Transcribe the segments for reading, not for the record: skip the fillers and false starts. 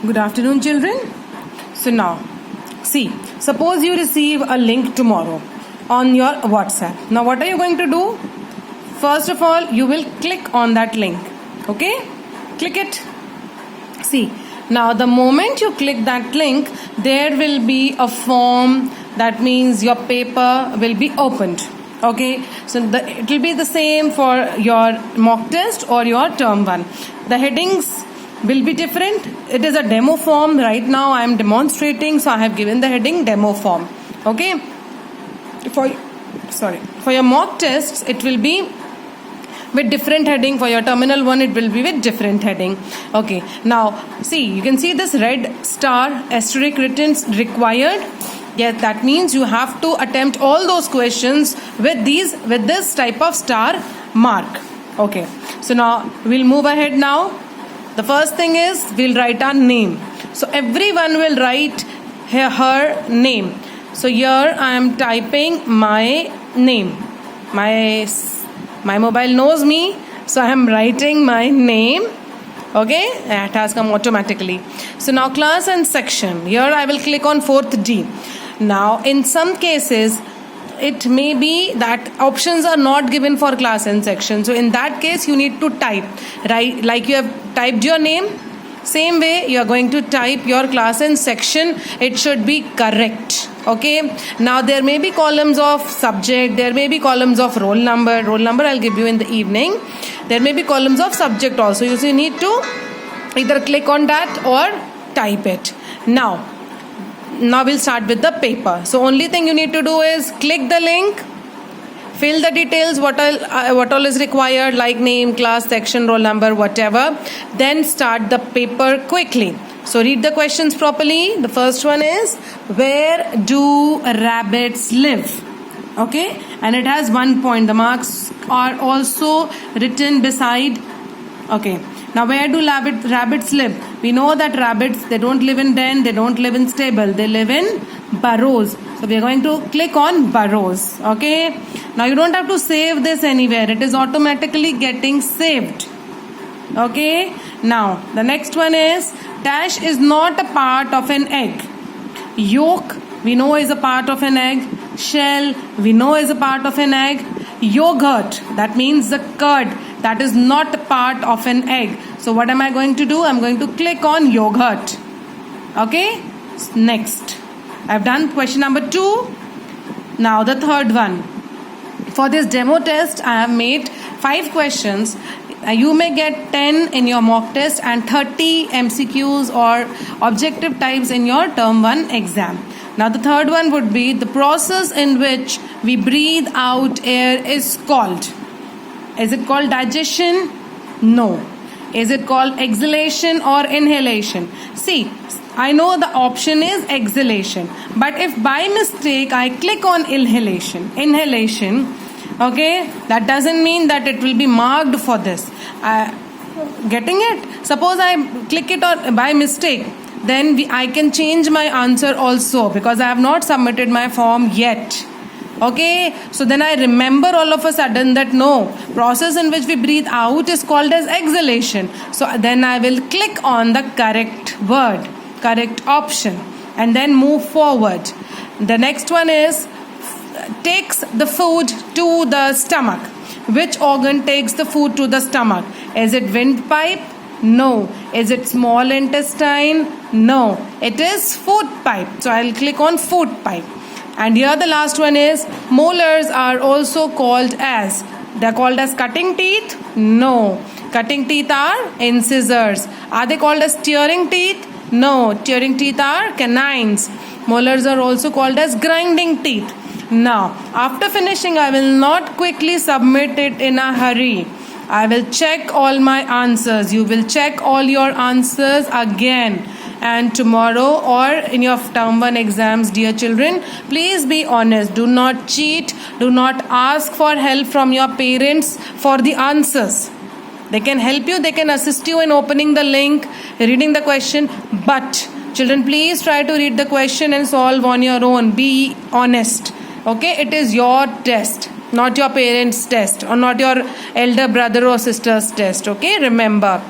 Good afternoon, children. So now, see, suppose you receive a link tomorrow on your WhatsApp. Now, what are you going to do? First of all, you will click on that link. Okay? Click it. See, now the moment you click that link, there will be a form. That means your paper will be opened. Okay, so it will be the same for your mock test or your term 1. The headings will be different. It is a demo form. Right now I am demonstrating, so I have given the heading demo form. Okay, for your mock tests it will be with different heading. For your terminal 1 it will be with different heading. Okay, now see, you can see this red star asterisk written required. Yes, that means you have to attempt all those questions with this type of star mark. Okay, so now we'll move ahead now. The first thing is we'll write our name. So everyone will write her name. So here I am typing my name. My mobile knows me, so I am writing my name. Okay, it has come automatically. So now class and section. Here I will click on 4th D. Now in some cases it may be that options are not given for class and section. So in that case you need to type, right? Like you have typed your name, same way you are going to type your class and section. It should be correct. Okay, now there may be columns of subject, there may be columns of roll number I'll give you in the evening. There may be columns of subject also. You need to either click on that or type it. Now we'll start with the paper. So only thing you need to do is click the link, fill the details, what all is required, like name, class, section, roll number, whatever. Then start the paper quickly. So read the questions properly. The first one is, where do rabbits live? Okay, and it has 1 point. The marks are also written beside. Okay, now where do rabbits live? We know that rabbits, they don't live in den, they don't live in stable, they live in burrows. So we are going to click on burrows. Okay, now you don't have to save this anywhere, it is automatically getting saved. Okay, now the next one is, dash is not a part of an egg. Yolk, we know, is a part of an egg. Shell, we know, is a part of an egg. Yogurt, that means the curd, that is not a part of an egg. So what am I going to do? I'm going to click on yogurt. Okay, next. I've done question number 2. Now the third one. For this demo test, I have made 5 questions. You may get 10 in your mock test and 30 MCQs or objective types in your term 1 exam. Now the third one would be, the process in which we breathe out air is called. Is it called digestion? No. Is it called exhalation or inhalation? See, I know the option is exhalation, but if by mistake I click on inhalation, okay, that doesn't mean that it will be marked for this. Getting it? Suppose I click it on by mistake, then I can change my answer also, because I have not submitted my form yet. Okay, so then I remember all of a sudden that no, process in which we breathe out is called as exhalation. So then I will click on the correct word, correct option, and then move forward. The next one is, takes the food to the stomach. Which organ takes the food to the stomach? Is it windpipe? No. Is it small intestine? No. It is food pipe. So I'll click on food pipe. And here the last one is, molars are also called as, they're called as cutting teeth? No. Cutting teeth are incisors. Are they called as tearing teeth? No. Tearing teeth are canines. Molars are also called as grinding teeth. Now, after finishing, I will not quickly submit it in a hurry. I will check all my answers. You will check all your answers again. And tomorrow or in your term 1 exams, dear children, please be honest. Do not cheat. Do not ask for help from your parents for the answers. They can help you. They can assist you in opening the link, reading the question. But children, please try to read the question and solve on your own. Be honest. Okay, it is your test, not your parents' test or not your elder brother or sister's test. Okay, remember.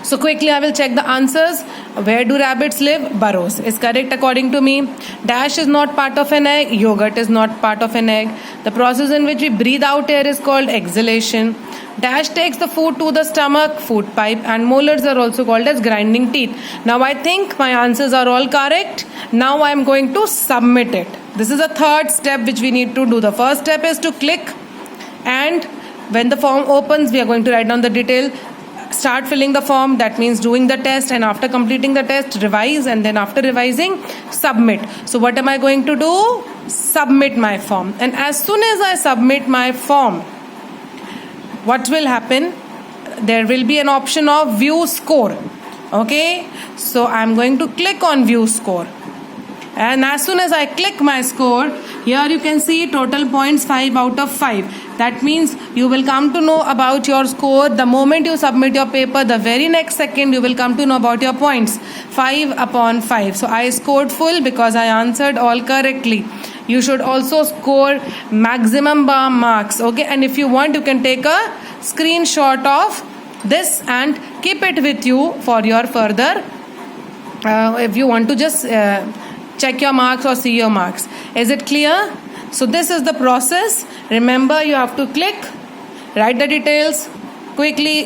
So quickly I will check the answers. Where do rabbits live? Burrows is correct according to me. Dash is not part of an egg. Yogurt is not part of an egg. The process in which we breathe out air is called exhalation. Dash takes the food to the stomach, food pipe, and molars are also called as grinding teeth. Now I think my answers are all correct. Now I am going to submit it. This is a third step which we need to do. The first step is to click, and when the form opens, we are going to write down the detail. Start filling the form, that means doing the test, and after completing the test, revise, and then after revising, submit. So what am I going to do? Submit my form. And as soon as I submit my form, what will happen? There will be an option of view score. Okay, so I'm going to click on view score. And as soon as I click my score, here you can see total points 5 out of 5. That means you will come to know about your score the moment you submit your paper. The very next second you will come to know about your points. 5 upon 5. So I scored full because I answered all correctly. You should also score maximum bar marks. Okay, and if you want, you can take a screenshot of this and keep it with you for your further if you want to just check your marks or see your marks. Is it clear? So this is the process. Remember, you have to click, write the details, quickly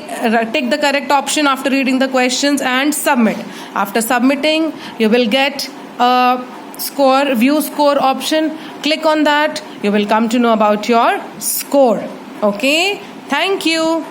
take the correct option after reading the questions and submit. After submitting, you will get a score, view score option. Click on that. You will come to know about your score. Okay, thank you.